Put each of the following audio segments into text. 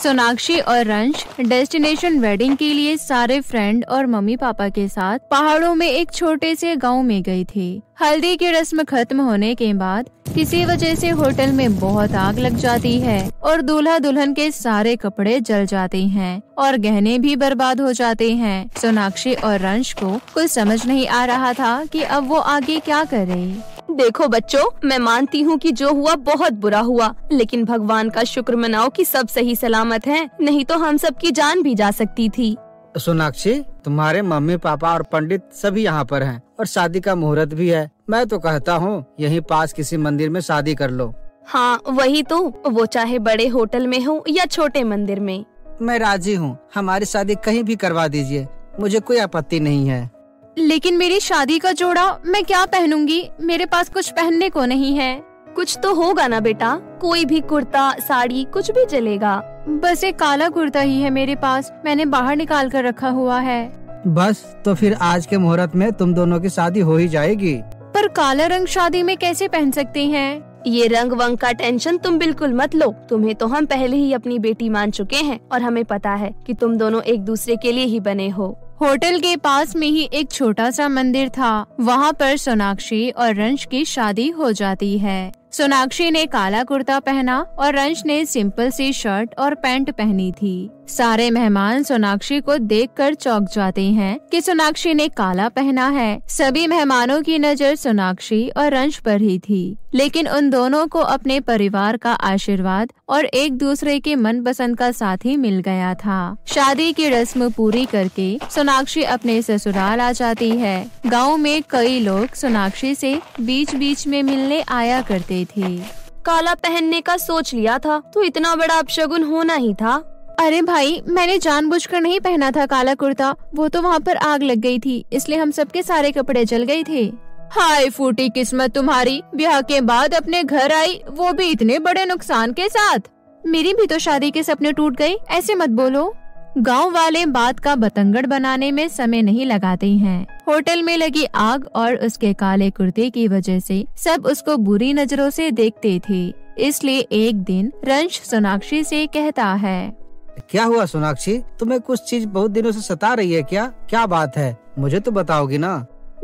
सोनाक्षी और रंश destination wedding के लिए सारे फ्रेंड और मम्मी पापा के साथ पहाड़ों में एक छोटे से गांव में गई थी। हल्दी की रस्म खत्म होने के बाद किसी वजह से होटल में बहुत आग लग जाती है और दूल्हा दुल्हन के सारे कपड़े जल जाते हैं और गहने भी बर्बाद हो जाते हैं। सोनाक्षी और रंश को कुछ समझ नहीं आ रहा था कि अब वो आगे क्या करे। देखो बच्चों, मैं मानती हूँ कि जो हुआ बहुत बुरा हुआ, लेकिन भगवान का शुक्र मनाओ कि सब सही सलामत हैं, नहीं तो हम सब की जान भी जा सकती थी। सोनाक्षी, तुम्हारे मम्मी पापा और पंडित सभी यहाँ पर हैं और शादी का मुहूर्त भी है। मैं तो कहता हूँ यहीं पास किसी मंदिर में शादी कर लो। हाँ वही तो, वो चाहे बड़े होटल में हो या छोटे मंदिर में। मैं राजी हूँ, हमारी शादी कहीं भी करवा दीजिए, मुझे कोई आपत्ति नहीं है। लेकिन मेरी शादी का जोड़ा मैं क्या पहनूंगी? मेरे पास कुछ पहनने को नहीं है। कुछ तो होगा ना बेटा, कोई भी कुर्ता साड़ी कुछ भी चलेगा। बस एक काला कुर्ता ही है मेरे पास, मैंने बाहर निकाल कर रखा हुआ है। बस तो फिर आज के मुहूर्त में तुम दोनों की शादी हो ही जाएगी। पर काला रंग शादी में कैसे पहन सकते हैं? ये रंग वंग का टेंशन तुम बिल्कुल मत लो, तुम्हें तो हम पहले ही अपनी बेटी मान चुके हैं और हमें पता है कि तुम दोनों एक दूसरे के लिए ही बने हो। होटल के पास में ही एक छोटा सा मंदिर था, वहाँ पर सोनाक्षी और रंश की शादी हो जाती है। सोनाक्षी ने काला कुर्ता पहना और रंश ने सिंपल सी शर्ट और पैंट पहनी थी। सारे मेहमान सोनाक्षी को देखकर चौंक जाते हैं कि सोनाक्षी ने काला पहना है। सभी मेहमानों की नजर सोनाक्षी और रंश पर ही थी, लेकिन उन दोनों को अपने परिवार का आशीर्वाद और एक दूसरे के मनपसंद का साथी मिल गया था। शादी की रस्म पूरी करके सोनाक्षी अपने ससुराल आ जाती है। गाँव में कई लोग सोनाक्षी से बीच बीच में मिलने आया करते थे। काला पहनने का सोच लिया था तो इतना बड़ा अपशगुन होना ही था। अरे भाई, मैंने जानबूझकर नहीं पहना था काला कुर्ता, वो तो वहाँ पर आग लग गई थी, इसलिए हम सबके सारे कपड़े जल गए थे। हाय फूटी किस्मत तुम्हारी, ब्याह के बाद अपने घर आई, वो भी इतने बड़े नुकसान के साथ। मेरी भी तो शादी के सपने टूट गए, ऐसे मत बोलो। गांव वाले बात का बतंगड़ बनाने में समय नहीं लगाते हैं। होटल में लगी आग और उसके काले कुर्ते की वजह से सब उसको बुरी नजरों से देखते थे। इसलिए एक दिन रंश सोनाक्षी से कहता है, क्या हुआ सोनाक्षी, तुम्हें कुछ चीज बहुत दिनों से सता रही है क्या? क्या बात है, मुझे तो बताओगी ना।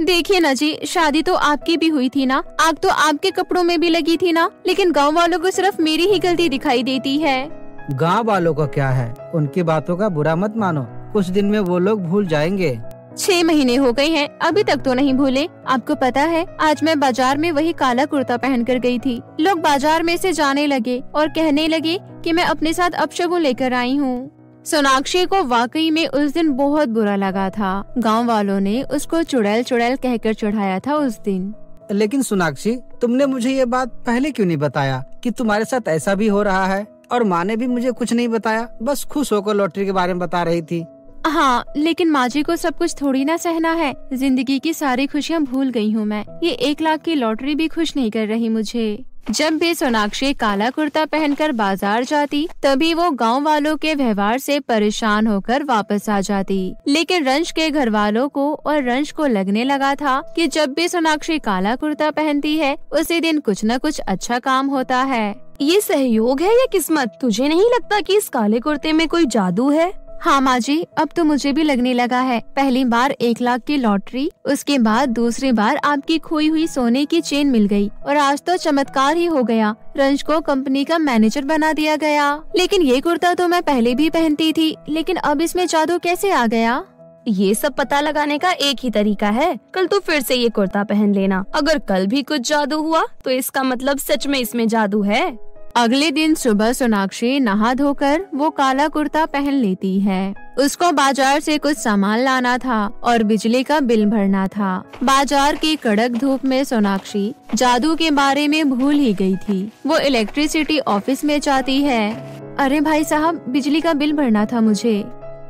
देखिए ना जी, शादी तो आपकी भी हुई थी ना, आग तो आपके कपड़ों में भी लगी थी ना, लेकिन गाँव वालों को सिर्फ मेरी ही गलती दिखाई देती है। गाँव वालों का क्या है, उनकी बातों का बुरा मत मानो, कुछ दिन में वो लोग भूल जाएंगे। 6 महीने हो गए हैं, अभी तक तो नहीं भूले। आपको पता है, आज मैं बाजार में वही काला कुर्ता पहन कर गई थी। लोग बाजार में से जाने लगे और कहने लगे कि मैं अपने साथ अपशगुन लेकर आई हूँ। सोनाक्षी को वाकई में उस दिन बहुत बुरा लगा था। गाँव वालों ने उसको चुड़ैल चुड़ैल कहकर चढ़ाया था उस दिन। लेकिन सोनाक्षी, तुमने मुझे ये बात पहले क्यों नहीं बताया कि तुम्हारे साथ ऐसा भी हो रहा है? और माँ ने भी मुझे कुछ नहीं बताया, बस खुश होकर लॉटरी के बारे में बता रही थी। हाँ, लेकिन माँ जी को सब कुछ थोड़ी ना सहना है। जिंदगी की सारी खुशियाँ भूल गई हूँ मैं। ये 1 लाख की लॉटरी भी खुश नहीं कर रही मुझे। जब भी सोनाक्षी काला कुर्ता पहनकर बाजार जाती, तभी वो गांव वालों के व्यवहार से परेशान होकर वापस आ जाती। लेकिन रंश के घर वालों को और रंश को लगने लगा था कि जब भी सोनाक्षी काला कुर्ता पहनती है, उसी दिन कुछ न कुछ अच्छा काम होता है। ये सहयोग है या किस्मत? तुझे नहीं लगता कि इस काले कुर्ते में कोई जादू है? हाँ माँ जी, अब तो मुझे भी लगने लगा है। पहली बार 1 लाख की लॉटरी, उसके बाद दूसरी बार आपकी खोई हुई सोने की चेन मिल गई और आज तो चमत्कार ही हो गया, रंश को कंपनी का मैनेजर बना दिया गया। लेकिन ये कुर्ता तो मैं पहले भी पहनती थी, लेकिन अब इसमें जादू कैसे आ गया? ये सब पता लगाने का एक ही तरीका है, कल तो फिर से ये कुर्ता पहन लेना। अगर कल भी कुछ जादू हुआ तो इसका मतलब सच में इसमें जादू है। अगले दिन सुबह सोनाक्षी नहा धोकर वो काला कुर्ता पहन लेती है। उसको बाजार से कुछ सामान लाना था और बिजली का बिल भरना था। बाजार की कड़क धूप में सोनाक्षी जादू के बारे में भूल ही गई थी। वो इलेक्ट्रिसिटी ऑफिस में जाती है। अरे भाई साहब, बिजली का बिल भरना था मुझे।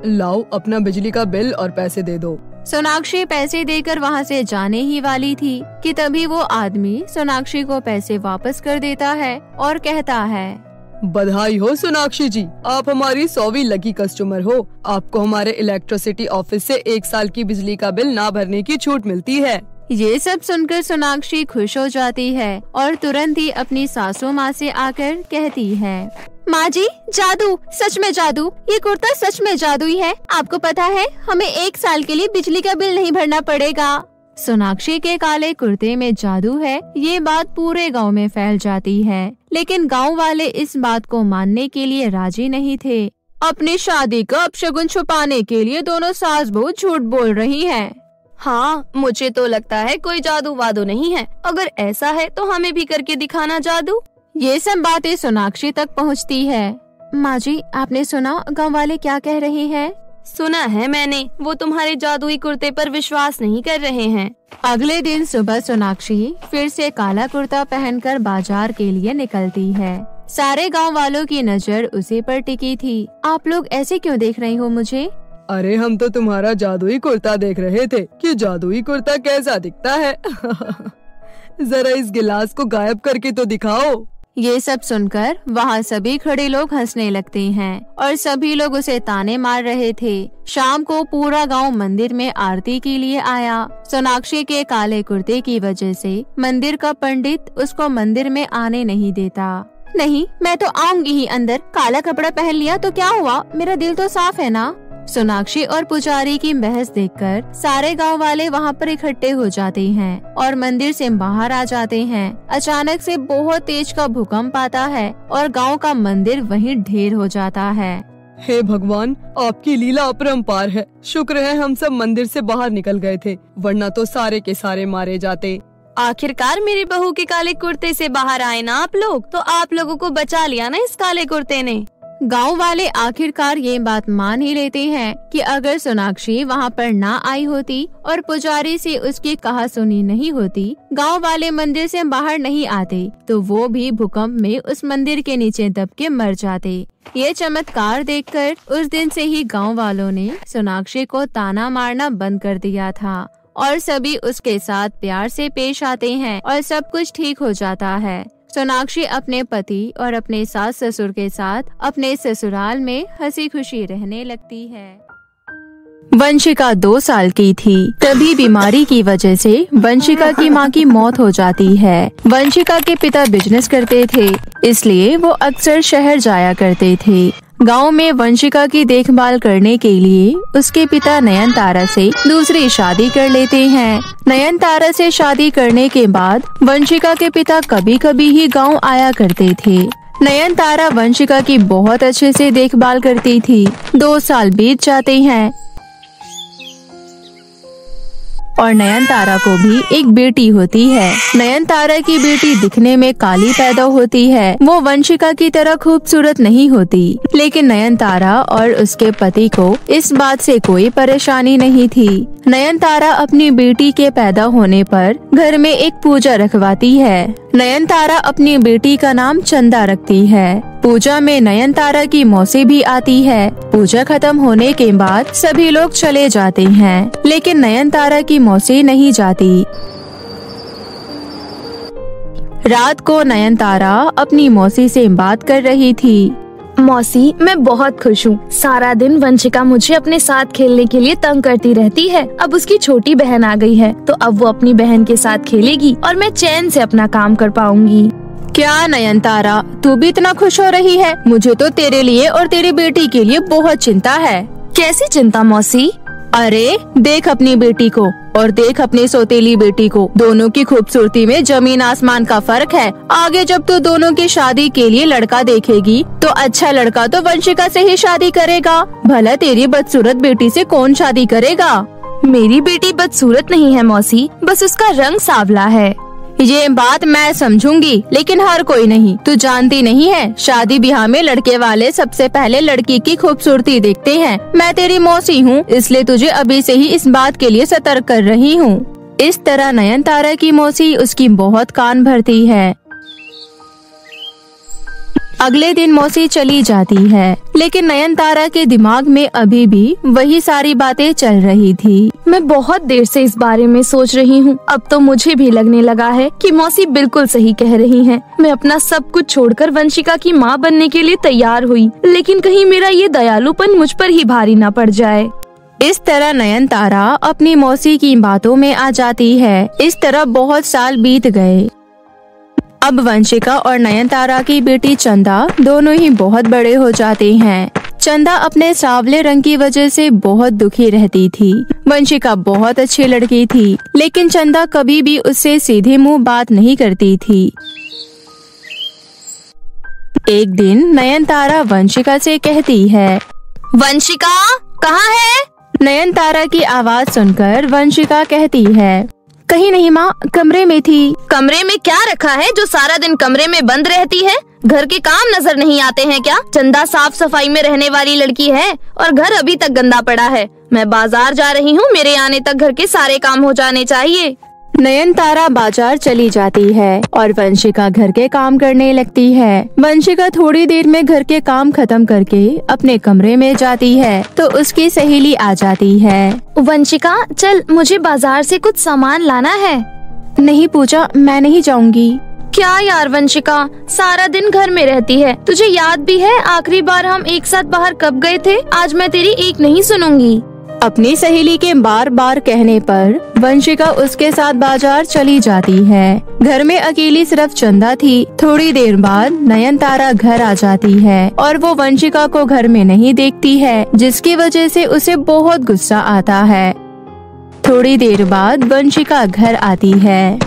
लाओ अपना बिजली का बिल और पैसे दे दो। सोनाक्षी पैसे देकर वहाँ से जाने ही वाली थी कि तभी वो आदमी सोनाक्षी को पैसे वापस कर देता है और कहता है, बधाई हो सोनाक्षी जी, आप हमारी 100वीं लकी कस्टमर हो। आपको हमारे इलेक्ट्रिसिटी ऑफिस से 1 साल की बिजली का बिल ना भरने की छूट मिलती है। ये सब सुनकर सोनाक्षी खुश हो जाती है और तुरंत ही अपनी सासू माँ से आकर कहती है, माँ जी, जादू, सच में जादू। ये कुर्ता सच में जादुई है। आपको पता है, हमें 1 साल के लिए बिजली का बिल नहीं भरना पड़ेगा। सोनाक्षी के काले कुर्ते में जादू है, ये बात पूरे गांव में फैल जाती है। लेकिन गांव वाले इस बात को मानने के लिए राजी नहीं थे। अपनी शादी का अपशगुन छुपाने के लिए दोनों सास बहू झूठ बोल रही हैं। हाँ, मुझे तो लगता है कोई जादू वादू नहीं है। अगर ऐसा है तो हमें भी करके दिखाना जादू। ये सब बातें सोनाक्षी तक पहुंचती है। माँ जी, आपने सुना गांव वाले क्या कह रहे हैं? सुना है मैंने, वो तुम्हारे जादुई कुर्ते पर विश्वास नहीं कर रहे हैं। अगले दिन सुबह सोनाक्षी फिर से काला कुर्ता पहनकर बाजार के लिए निकलती है। सारे गांव वालों की नजर उसी पर टिकी थी। आप लोग ऐसे क्यों देख रही हो मुझे? अरे हम तो तुम्हारा जादुई कुर्ता देख रहे थे कि जादुई कुर्ता कैसा दिखता है। जरा इस गिलास को गायब करके तो दिखाओ। ये सब सुनकर वहाँ सभी खड़े लोग हंसने लगते हैं और सभी लोग उसे ताने मार रहे थे। शाम को पूरा गांव मंदिर में आरती के लिए आया। सोनाक्षी के काले कुर्ते की वजह से मंदिर का पंडित उसको मंदिर में आने नहीं देता। नहीं, मैं तो आऊंगी ही अंदर। काला कपड़ा पहन लिया तो क्या हुआ, मेरा दिल तो साफ है ना। सोनाक्षी और पुजारी की बहस देखकर सारे गांव वाले वहां पर इकट्ठे हो जाते हैं और मंदिर से बाहर आ जाते हैं। अचानक से बहुत तेज का भूकंप आता है और गांव का मंदिर वहीं ढेर हो जाता है। हे भगवान, आपकी लीला अपरंपार है। शुक्र है हम सब मंदिर से बाहर निकल गए थे, वरना तो सारे के सारे मारे जाते। आखिरकार मेरी बहू के काले कुर्ते से बाहर आए ना आप लोग, तो आप लोगों को बचा लिया ना इस काले कुर्ते ने। गांव वाले आखिरकार ये बात मान ही लेते हैं कि अगर सोनाक्षी वहां पर ना आई होती और पुजारी से उसकी कहा सुनी नहीं होती, गांव वाले मंदिर से बाहर नहीं आते, तो वो भी भूकंप में उस मंदिर के नीचे दब के मर जाते। ये चमत्कार देखकर उस दिन से ही गांव वालों ने सोनाक्षी को ताना मारना बंद कर दिया था और सभी उसके साथ प्यार से पेश आते हैं और सब कुछ ठीक हो जाता है। सोनाक्षी अपने पति और अपने सास ससुर के साथ अपने ससुराल में हंसी खुशी रहने लगती है। वंशिका 2 साल की थी, तभी बीमारी की वजह से वंशिका की मां की मौत हो जाती है। वंशिका के पिता बिजनेस करते थे, इसलिए वो अक्सर शहर जाया करते थे। गांव में वंशिका की देखभाल करने के लिए उसके पिता नयनतारा से दूसरी शादी कर लेते हैं। नयनतारा से शादी करने के बाद वंशिका के पिता कभी कभी ही गांव आया करते थे। नयनतारा वंशिका की बहुत अच्छे से देखभाल करती थी। 2 साल बीत जाते हैं और नयनतारा को भी एक बेटी होती है। नयनतारा की बेटी दिखने में काली पैदा होती है। वो वंशिका की तरह खूबसूरत नहीं होती, लेकिन नयनतारा और उसके पति को इस बात से कोई परेशानी नहीं थी। नयनतारा अपनी बेटी के पैदा होने पर घर में एक पूजा रखवाती है। नयनतारा अपनी बेटी का नाम चंदा रखती है। पूजा में नयनतारा की मौसी भी आती है। पूजा खत्म होने के बाद सभी लोग चले जाते हैं, लेकिन नयनतारा की मौसी नहीं जाती। रात को नयनतारा अपनी मौसी से बात कर रही थी। मौसी, मैं बहुत खुश हूँ। सारा दिन वंशिका मुझे अपने साथ खेलने के लिए तंग करती रहती है। अब उसकी छोटी बहन आ गई है, तो अब वो अपनी बहन के साथ खेलेगी और मैं चैन से अपना काम कर पाऊंगी। क्या नयनतारा, तू भी इतना खुश हो रही है? मुझे तो तेरे लिए और तेरी बेटी के लिए बहुत चिंता है। कैसी चिंता मौसी? अरे देख अपनी बेटी को और देख अपनी सौतेली बेटी को, दोनों की खूबसूरती में जमीन आसमान का फर्क है। आगे जब तू दोनों की शादी के लिए लड़का देखेगी तो अच्छा लड़का तो वंशिका से ही शादी करेगा। भला तेरी बदसूरत बेटी से कौन शादी करेगा? मेरी बेटी बदसूरत नहीं है मौसी, बस उसका रंग सांवला है। ये बात मैं समझूंगी, लेकिन हर कोई नहीं। तू जानती नहीं है, शादी ब्याह में लड़के वाले सबसे पहले लड़की की खूबसूरती देखते हैं। मैं तेरी मौसी हूँ, इसलिए तुझे अभी से ही इस बात के लिए सतर्क कर रही हूँ। इस तरह नयनतारा की मौसी उसकी बहुत कान भरती है। अगले दिन मौसी चली जाती है, लेकिन नयनतारा के दिमाग में अभी भी वही सारी बातें चल रही थी। मैं बहुत देर से इस बारे में सोच रही हूँ। अब तो मुझे भी लगने लगा है कि मौसी बिल्कुल सही कह रही हैं। मैं अपना सब कुछ छोड़कर वंशिका की माँ बनने के लिए तैयार हुई, लेकिन कहीं मेरा ये दयालुपन मुझ पर ही भारी न पड़ जाए। इस तरह नयनतारा अपनी मौसी की बातों में आ जाती है। इस तरह बहुत साल बीत गए। अब वंशिका और नयनतारा की बेटी चंदा दोनों ही बहुत बड़े हो जाते हैं। चंदा अपने सांवले रंग की वजह से बहुत दुखी रहती थी। वंशिका बहुत अच्छी लड़की थी, लेकिन चंदा कभी भी उससे सीधे मुंह बात नहीं करती थी। एक दिन नयनतारा वंशिका से कहती है, वंशिका कहाँ है? नयनतारा की आवाज सुनकर वंशिका कहती है, कहीं नहीं माँ, कमरे में थी। कमरे में क्या रखा है जो सारा दिन कमरे में बंद रहती है? घर के काम नजर नहीं आते हैं क्या? चंदा साफ सफाई में रहने वाली लड़की है और घर अभी तक गंदा पड़ा है। मैं बाजार जा रही हूँ, मेरे आने तक घर के सारे काम हो जाने चाहिए। नयनतारा बाजार चली जाती है और वंशिका घर के काम करने लगती है। वंशिका थोड़ी देर में घर के काम खत्म करके अपने कमरे में जाती है तो उसकी सहेली आ जाती है। वंशिका चल, मुझे बाजार से कुछ सामान लाना है। नहीं पूजा, मैं नहीं जाऊंगी। क्या यार वंशिका, सारा दिन घर में रहती है। तुझे याद भी है आखिरी बार हम एक साथ बाहर कब गए थे? आज मैं तेरी एक नहीं सुनूंगी। अपनी सहेली के बार बार कहने पर वंशिका उसके साथ बाजार चली जाती है। घर में अकेली सिर्फ चंदा थी। थोड़ी देर बाद नयनतारा घर आ जाती है और वो वंशिका को घर में नहीं देखती है, जिसकी वजह से उसे बहुत गुस्सा आता है। थोड़ी देर बाद वंशिका घर आती है।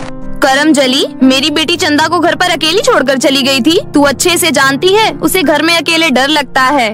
करम जली, मेरी बेटी चंदा को घर पर अकेली छोड़कर चली गई थी। तू अच्छे से जानती है उसे घर में अकेले डर लगता है।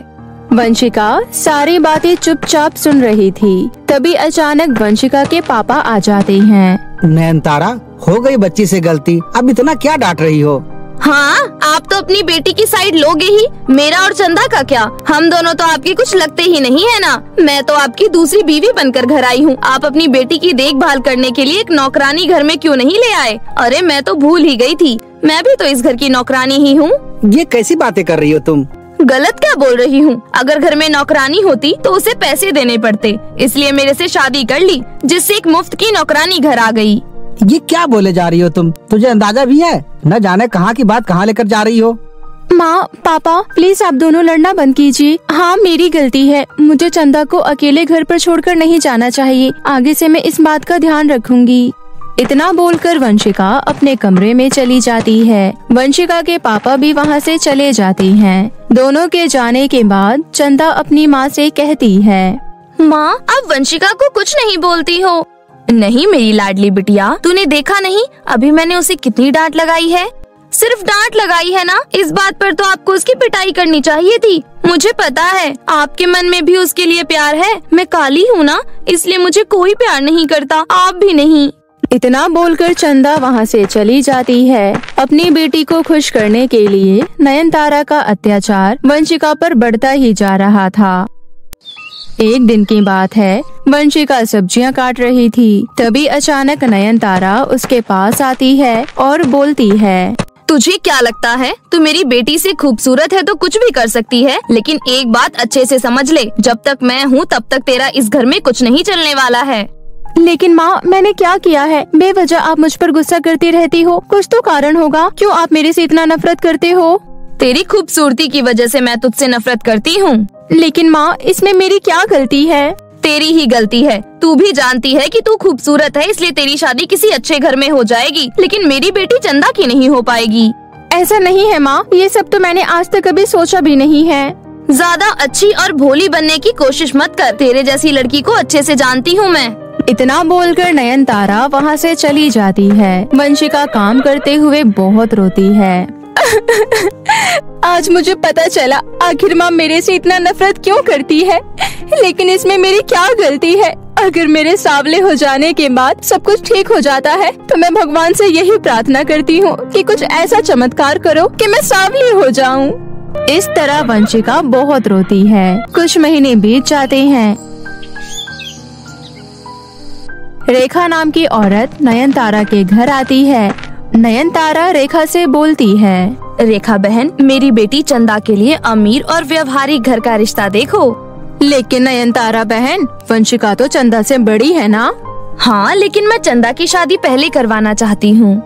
वंशिका सारी बातें चुपचाप सुन रही थी। तभी अचानक वंशिका के पापा आ जाते हैं। नयनतारा, हो गई बच्ची से गलती, अब इतना क्या डांट रही हो? हाँ, आप तो अपनी बेटी की साइड लोगे ही। मेरा और चंदा का क्या? हम दोनों तो आपके कुछ लगते ही नहीं है ना। मैं तो आपकी दूसरी बीवी बनकर घर आई हूँ। आप अपनी बेटी की देखभाल करने के लिए एक नौकरानी घर में क्यों नहीं ले आए? अरे मैं तो भूल ही गई थी, मैं भी तो इस घर की नौकरानी ही हूँ। ये कैसी बातें कर रही हो तुम? गलत क्या बोल रही हूँ? अगर घर में नौकरानी होती तो उसे पैसे देने पड़ते, इसलिए मेरे से शादी कर ली, जिससे एक मुफ्त की नौकरानी घर आ गई। ये क्या बोले जा रही हो तुम? तुझे अंदाजा भी है? न जाने कहाँ की बात कहाँ लेकर जा रही हो। माँ, पापा, प्लीज आप दोनों लड़ना बंद कीजिए। हाँ, मेरी गलती है। मुझे चंदा को अकेले घर पर छोड़कर नहीं जाना चाहिए। आगे से मैं इस बात का ध्यान रखूंगी। इतना बोलकर वंशिका अपने कमरे में चली जाती है। वंशिका के पापा भी वहाँ से चले जाते हैं। दोनों के जाने के बाद चंदा अपनी माँ से कहती है, माँ, अब वंशिका को कुछ नहीं बोलती हो? नहीं मेरी लाडली बिटिया, तूने देखा नहीं अभी मैंने उसे कितनी डांट लगाई है? सिर्फ डांट लगाई है ना, इस बात पर तो आपको उसकी पिटाई करनी चाहिए थी। मुझे पता है आपके मन में भी उसके लिए प्यार है। मैं काली हूँ ना, इसलिए मुझे कोई प्यार नहीं करता, आप भी नहीं। इतना बोलकर चंदा वहाँ से चली जाती है। अपनी बेटी को खुश करने के लिए नयनतारा का अत्याचार वंशिका पर बढ़ता ही जा रहा था। एक दिन की बात है, वंशिका सब्जियां काट रही थी। तभी अचानक नयनतारा उसके पास आती है और बोलती है, तुझे क्या लगता है तू मेरी बेटी से खूबसूरत है तो कुछ भी कर सकती है? लेकिन एक बात अच्छे से समझ ले, जब तक मैं हूँ तब तक तेरा इस घर में कुछ नहीं चलने वाला है। लेकिन माँ, मैंने क्या किया है? बेवजह आप मुझ पर गुस्सा करती रहती हो। कुछ तो कारण होगा, क्यों आप मेरे से इतना नफरत करते हो? तेरी खूबसूरती की वजह से मैं तुझसे नफरत करती हूँ। लेकिन माँ, इसमें मेरी क्या गलती है? तेरी ही गलती है। तू भी जानती है कि तू खूबसूरत है, इसलिए तेरी शादी किसी अच्छे घर में हो जाएगी, लेकिन मेरी बेटी चंदा की नहीं हो पाएगी। ऐसा नहीं है माँ, ये सब तो मैंने आज तक कभी सोचा भी नहीं है। ज्यादा अच्छी और भोली बनने की कोशिश मत कर, तेरे जैसी लड़की को अच्छे से जानती हूँ मैं। इतना बोलकर नयनतारा वहाँ से चली जाती है। वंशिका काम करते हुए बहुत रोती है। आज मुझे पता चला आखिर माँ मेरे से इतना नफरत क्यों करती है, लेकिन इसमें मेरी क्या गलती है? अगर मेरे सांवले हो जाने के बाद सब कुछ ठीक हो जाता है तो मैं भगवान से यही प्रार्थना करती हूँ कि कुछ ऐसा चमत्कार करो कि मैं सांवली हो जाऊँ। इस तरह वंशिका बहुत रोती है। कुछ महीने बीत जाते हैं। रेखा नाम की औरत नयनतारा के घर आती है। नयनतारा रेखा से बोलती है, रेखा बहन, मेरी बेटी चंदा के लिए अमीर और व्यवहारिक घर का रिश्ता देखो। लेकिन नयनतारा बहन, वंशिका तो चंदा से बड़ी है ना? हाँ, लेकिन मैं चंदा की शादी पहले करवाना चाहती हूँ।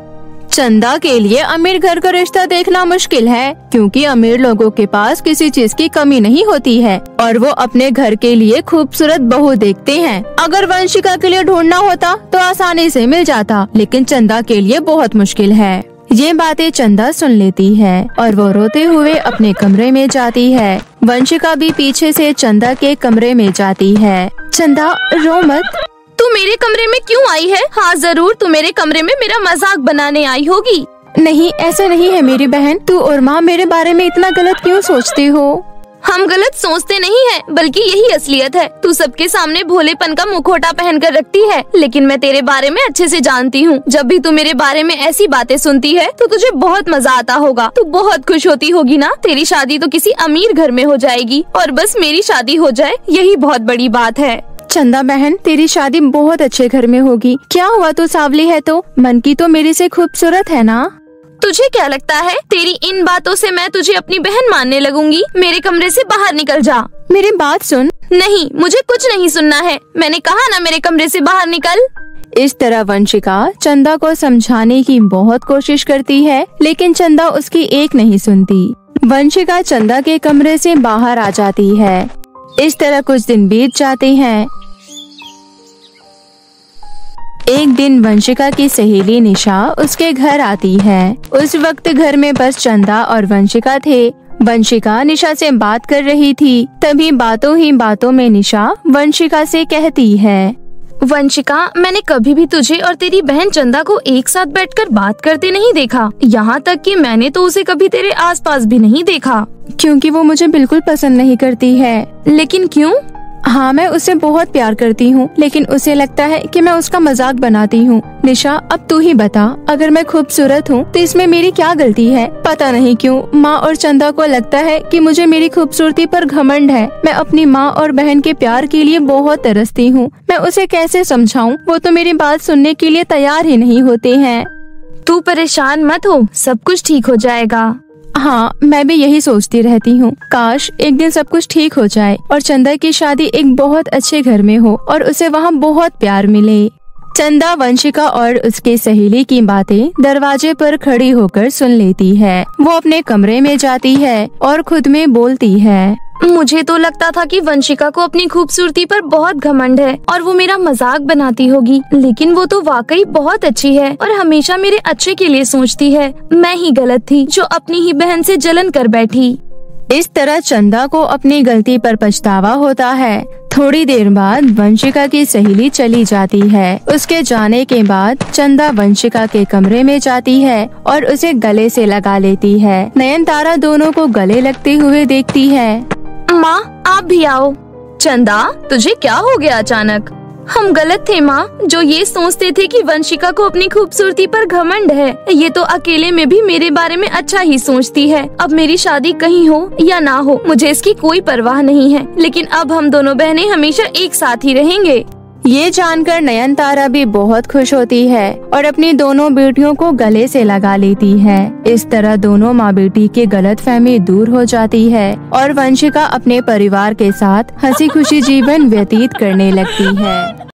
चंदा के लिए अमीर घर का रिश्ता देखना मुश्किल है, क्योंकि अमीर लोगों के पास किसी चीज की कमी नहीं होती है और वो अपने घर के लिए खूबसूरत बहू देखते हैं। अगर वंशिका के लिए ढूंढना होता तो आसानी से मिल जाता, लेकिन चंदा के लिए बहुत मुश्किल है। ये बातें चंदा सुन लेती है और वो रोते हुए अपने कमरे में जाती है। वंशिका भी पीछे से चंदा के कमरे में जाती है। चंदा, रो मत। तू मेरे कमरे में क्यों आई है? हाँ जरूर, तू मेरे कमरे में मेरा मजाक बनाने आई होगी। नहीं, ऐसा नहीं है मेरी बहन। तू और माँ मेरे बारे में इतना गलत क्यों सोचती हो? हम गलत सोचते नहीं हैं, बल्कि यही असलियत है। तू सबके सामने भोलेपन का मुखौटा पहन कर रखती है, लेकिन मैं तेरे बारे में अच्छे से जानती हूँ। जब भी तू मेरे बारे में ऐसी बातें सुनती है तो तुझे बहुत मजा आता होगा। तू बहुत खुश होती होगी ना। तेरी शादी तो किसी अमीर घर में हो जाएगी और बस मेरी शादी हो जाए, यही बहुत बड़ी बात है। चंदा बहन, तेरी शादी बहुत अच्छे घर में होगी। क्या हुआ, तू सांवली है तो मन की तो मेरे से खूबसूरत है ना? तुझे क्या लगता है तेरी इन बातों से मैं तुझे अपनी बहन मानने लगूंगी? मेरे कमरे से बाहर निकल जा। मेरी बात सुन। नहीं, मुझे कुछ नहीं सुनना है। मैंने कहा ना, मेरे कमरे से बाहर निकल। इस तरह वंशिका चंदा को समझाने की बहुत कोशिश करती है, लेकिन चंदा उसकी एक नहीं सुनती। वंशिका चंदा के कमरे से बाहर आ जाती है। इस तरह कुछ दिन बीत जाते हैं। एक दिन वंशिका की सहेली निशा उसके घर आती है। उस वक्त घर में बस चंदा और वंशिका थे। वंशिका निशा से बात कर रही थी। तभी बातों ही बातों में निशा वंशिका से कहती है, वंशिका, मैंने कभी भी तुझे और तेरी बहन चंदा को एक साथ बैठकर बात करते नहीं देखा। यहाँ तक कि मैंने तो उसे कभी तेरे आसपास भी नहीं देखा। क्योंकि वो मुझे बिल्कुल पसंद नहीं करती है। लेकिन क्यों? हाँ, मैं उसे बहुत प्यार करती हूँ, लेकिन उसे लगता है कि मैं उसका मजाक बनाती हूँ। निशा, अब तू ही बता, अगर मैं खूबसूरत हूँ तो इसमें मेरी क्या गलती है? पता नहीं क्यों माँ और चंदा को लगता है कि मुझे मेरी खूबसूरती पर घमंड है। मैं अपनी माँ और बहन के प्यार के लिए बहुत तरसती हूँ। मैं उसे कैसे समझाऊँ? वो तो मेरी बात सुनने के लिए तैयार ही नहीं होते हैं। तू परेशान मत हो, सब कुछ ठीक हो जाएगा। हाँ, मैं भी यही सोचती रहती हूँ। काश एक दिन सब कुछ ठीक हो जाए और चंदा की शादी एक बहुत अच्छे घर में हो और उसे वहाँ बहुत प्यार मिले। चंदा वंशिका और उसके सहेली की बातें दरवाजे पर खड़ी होकर सुन लेती है। वो अपने कमरे में जाती है और खुद में बोलती है, मुझे तो लगता था कि वंशिका को अपनी खूबसूरती पर बहुत घमंड है और वो मेरा मजाक बनाती होगी, लेकिन वो तो वाकई बहुत अच्छी है और हमेशा मेरे अच्छे के लिए सोचती है। मैं ही गलत थी जो अपनी ही बहन से जलन कर बैठी। इस तरह चंदा को अपनी गलती पर पछतावा होता है। थोड़ी देर बाद वंशिका की सहेली चली जाती है। उसके जाने के बाद चंदा वंशिका के कमरे में जाती है और उसे गले से लगा लेती है। नयनतारा दोनों को गले लगते हुए देखती है। माँ, आप भी आओ। चंदा, तुझे क्या हो गया अचानक? हम गलत थे माँ, जो ये सोचते थे कि वंशिका को अपनी खूबसूरती पर घमंड है। ये तो अकेले में भी मेरे बारे में अच्छा ही सोचती है। अब मेरी शादी कहीं हो या ना हो, मुझे इसकी कोई परवाह नहीं है, लेकिन अब हम दोनों बहनें हमेशा एक साथ ही रहेंगे। ये जानकर नयनतारा भी बहुत खुश होती है और अपनी दोनों बेटियों को गले से लगा लेती है। इस तरह दोनों माँ बेटी की गलतफहमी दूर हो जाती है और वंशिका अपने परिवार के साथ हंसी खुशी जीवन व्यतीत करने लगती है।